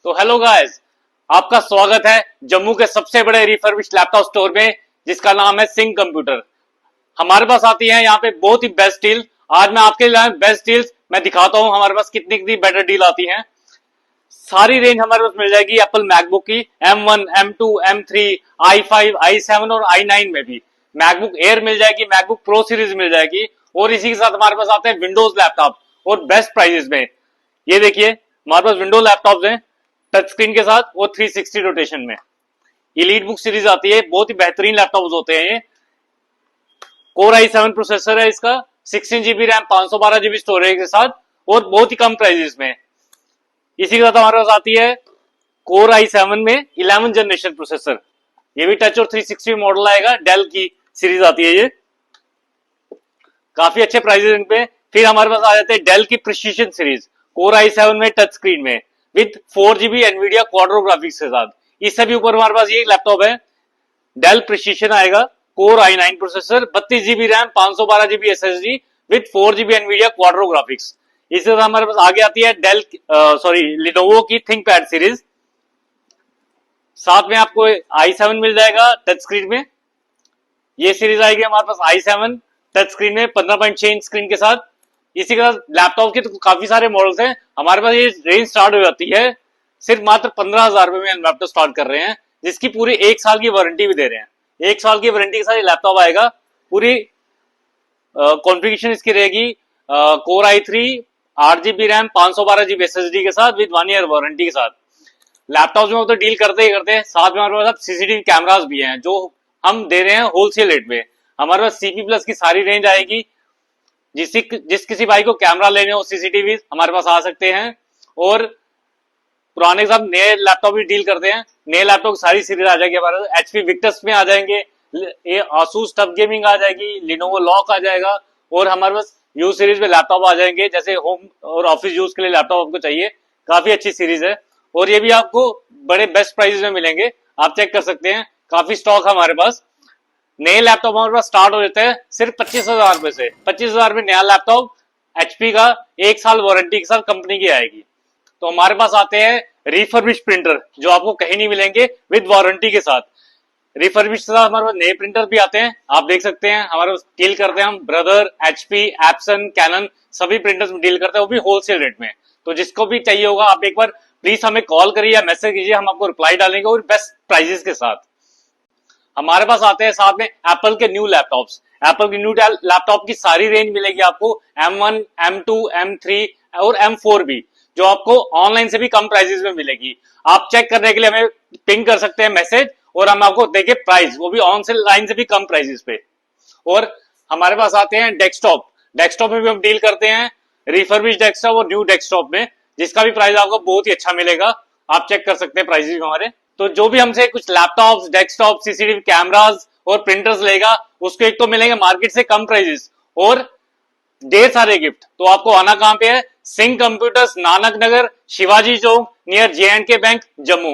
तो hello guys, आपका स्वागत है जम्मू के सबसे बड़े रिफर्बिश्ड लैपटॉप स्टोर में जिसका नाम है सिंह कंप्यूटर। हमारे पास आती है यहाँ पे बहुत ही बेस्ट डील। आज मैं आपके लिए बेस्ट डील्स मैं दिखाता हूँ हमारे पास कितनी कितनी बेटर डील आती हैं। सारी रेंज हमारे पास मिल जाएगी एप्पल मैकबुक की M1, M2, M3, i5, i7 और i9 में भी। मैकबुक एयर मिल जाएगी, मैकबुक प्रो सीरीज मिल जाएगी और इसी के साथ हमारे पास आते हैं विंडोज लैपटॉप और बेस्ट प्राइजेस में। ये देखिए हमारे पास विंडोज लैपटॉप्स हैं टच स्क्रीन के साथ और 360 रोटेशन में। एलीट बुक सीरीज आती है, बहुत ही बेहतरीन लैपटॉप होते हैं ये। कोर i7 प्रोसेसर है इसका, 16 GB रैम, 512 GB स्टोरेज के साथ और बहुत ही कम प्राइजेस में। इसी के साथ हमारे पास आती है कोर i7 में 11 जनरेशन प्रोसेसर। ये भी टच और 360 मॉडल आएगा, डेल की सीरीज आती है ये, काफी अच्छे प्राइजेस इन पे। फिर हमारे पास आ जाते हैं डेल की प्रिसीजन सीरीज, कोर i7 में टच स्क्रीन में with 4 GB Nvidia Quadro graphics के साथ। इससे भी ऊपर हमारे पास ये लैपटॉप है, डेल प्रिसीजन आएगा, core i9 processor, 32 GB RAM, 512 GB SSD with 4 GB Nvidia Quadro graphics. इसके साथ हमारे पास आगे आती है लिनोवो की थिंकपैड सीरीज। साथ में आपको i7 मिल जाएगा टच स्क्रीन में। ये सीरीज आएगी हमारे पास i7 टच स्क्रीन में 15.6 इंच स्क्रीन के साथ। इसी के साथ लैपटॉप के तो काफी सारे मॉडल्स हैं हमारे पास। ये रेंज स्टार्ट हो जाती है सिर्फ मात्र 15,000 रुपए में हम लैपटॉप स्टार्ट कर रहे हैं, जिसकी पूरी 1 साल की वारंटी भी दे रहे हैं। 1 साल की वारंटी के साथ ये लैपटॉप आएगा। पूरी कॉन्फ़िगरेशन इसकी रहेगी core i3, 8 GB RAM, 512 GB SSD के साथ विद 1 ईयर वारंटी के साथ। लैपटॉप में तो डील करते ही करते हैं, साथ में हमारे पास सीसीटीवी कैमरास भी हैं जो हम दे रहे हैं होलसेल रेट में। हमारे पास CP प्लस की सारी रेंज आएगी। जिस किसी भाई को कैमरा लेने हो सीसीटीवी हमारे पास आ सकते हैं। और पुराने के साथ नए लैपटॉप भी डील करते हैं। नए लैपटॉप की सारी सीरीज आ जाएगी हमारे पास। HP विक्टस में आ जाएंगे, ये आसूस टफ गेमिंग आ जाएगी, लिनोवो लॉक आ जाएगा और हमारे पास यू सीरीज में लैपटॉप आ जाएंगे। जैसे होम और ऑफिस यूज के लिए लैपटॉप आपको चाहिए, काफी अच्छी सीरीज है और ये भी आपको बड़े बेस्ट प्राइसेस में मिलेंगे। आप चेक कर सकते हैं, काफी स्टॉक हमारे पास। नए लैपटॉप हमारे पास स्टार्ट हो जाते हैं सिर्फ 25,000 रुपए से। 25,000 में नया लैपटॉप HP का 1 साल वारंटी के साथ कंपनी की आएगी। तो हमारे पास आते हैं रिफर्बिश प्रिंटर जो आपको कहीं नहीं मिलेंगे विद वारंटी के साथ। रिफर्बिश के साथ हमारे पास नए प्रिंटर भी आते हैं, आप देख सकते हैं। हमारे पास डील करते हैं हम ब्रदर, HP, एप्सन, कैनन सभी प्रिंटर्स में डील करते हैं, वो भी होलसेल रेट में। तो जिसको भी चाहिए होगा आप एक बार प्लीज हमें कॉल करिए या मैसेज कीजिए, हम आपको रिप्लाई डालेंगे और बेस्ट प्राइजेस के साथ। हमारे पास आते हैं साथ में एप्पल के न्यू लैपटॉप्स। एप्पल की न्यू लैपटॉप की सारी रेंज मिलेगी आपको, M1, M2, M3 और M4 भी, जो आपको ऑनलाइन से भी कम प्राइसेस में मिलेगी। आप चेक करने के लिए हमें पिंग कर सकते हैं मैसेज और हम आपको देंगे प्राइस, वो भी ऑनलाइन से भी कम प्राइसेस पे। और हमारे पास आते हैं डेस्कटॉप। डेस्कटॉप में भी हम डील करते हैं रिफर्बिश डेस्कटॉप और न्यू डेस्कटॉप में, जिसका भी प्राइस आपको बहुत ही अच्छा मिलेगा। आप चेक कर सकते हैं प्राइसेस हमारे। तो जो भी हमसे कुछ लैपटॉप्स, डेस्कटॉप, सीसीटीवी कैमरास और प्रिंटर्स लेगा उसको एक तो मिलेंगे मार्केट से कम प्राइसेस और ढेर सारे गिफ्ट। तो आपको आना कहां पे है? सिंह कंप्यूटर्स, नानक नगर, शिवाजी चौक, नियर J&K बैंक, जम्मू।